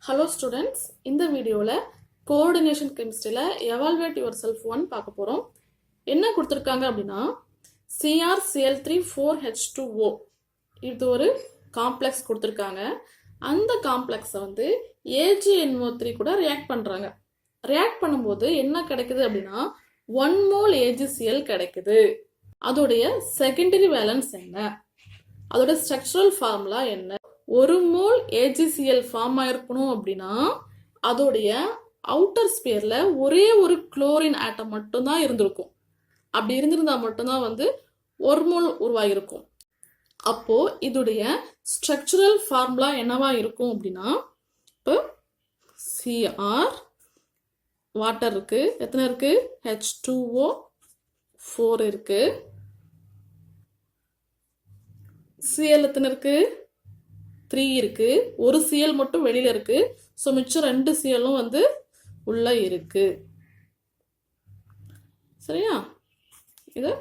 Hello students, இந்த வீடியோல coordination கெமிஸ்ட்ரியில evaluate your self 1 பார்க்க போறோம். என்ன கொடுத்திருக்காங்க அப்படின்னா CrCl3 4H2O இது ஒரு காம்ப்ளெக்ஸ் கொடுத்திருக்காங்க. அந்த காம்ப்ளெக்ஸை வந்து AgNO3 கூட ரியாக்ட் பண்றாங்க. ரியாக்ட் பண்ணும்போது என்ன கிடைக்குது அப்படின்னா 1 மோல் AgCl கிடைக்குது. அதோடைய செகண்டரி வேலன்ஸ் என்ன, அதோட ஸ்ட்ரக்சரல் ஃபார்முலா என்ன, ஒரு மோல் AgCl ஃபார்ம் ஆயிருக்கணும் அப்படின்னா அதோடைய அவுட்டர் ஸ்பியர்ல ஒரே ஒரு குளோரின் ஆட்டம் மட்டும்தான் இருந்திருக்கும். அப்படி இருந்திருந்தா மட்டும்தான் வந்து ஒரு மோல் உருவாகிருக்கும். அப்போ இதோடைய ஸ்ட்ரக்சரல் ஃபார்முலா என்னவா இருக்கும் அப்படின்னா, இப்போ Cr வாட்டர் இருக்கு, எத்தனை இருக்கு, H2O 4 இருக்கு, Cl எத்தனை இருக்கு, 3 இருக்கு, ஒரு Cl மட்டும் வெளியில இருக்கு. ஸோ மிச்சம் 2 Clலும் வந்து உள்ள இருக்கு. சரியா, இதை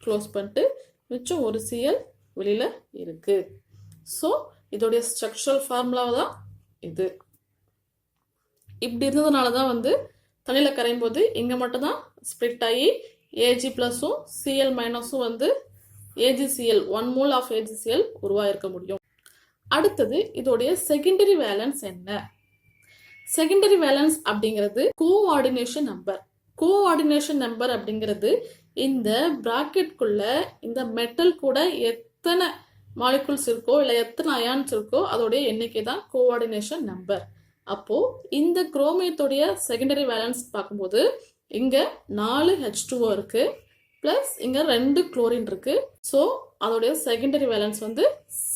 க்ளோஸ் பண்ணிட்டு மிச்சம் ஒரு Cl வெளியில இருக்கு. ஸோ இதோடைய ஸ்ட்ரக்சரல் ஃபார்முலாவை தான் இது. இப்படி இருந்ததுனால தான் வந்து தண்ணியில் கரையும் போது இங்கே மட்டும்தான் ஸ்ப்ளிட் ஆகி Ag ப்ளஸும் Cl மைனஸும் வந்து AgCl 1 மோல் ஆஃப் AgCl உருவாயிருக்க முடியும். அடுத்தது இதோடைய செகண்டரி வேலன்ஸ் என்ன? செகண்டரி வேலன்ஸ் அப்படிங்கிறது கோஆர்டினேஷன் நம்பர். கோஆர்டினேஷன் நம்பர் அப்படிங்கிறது இந்த பிராக்கெட்குள்ள இந்த மெட்டல் கூட எத்தனை மாலிகுல்ஸ் இருக்கோ இல்லை எத்தனை அயான்ஸ் இருக்கோ அதோடைய எண்ணிக்கை தான் கோஆர்டினேஷன் நம்பர். அப்போ இந்த குரோமியத்தோடைய செகண்டரி வேலன்ஸ் பார்க்கும்போது இங்க 4 H2O இருக்கு, பிளஸ் இங்க 2 குளோரின் இருக்கு. ஸோ அதோடைய செகண்டரி வேலன்ஸ் வந்து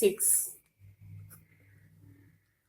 6.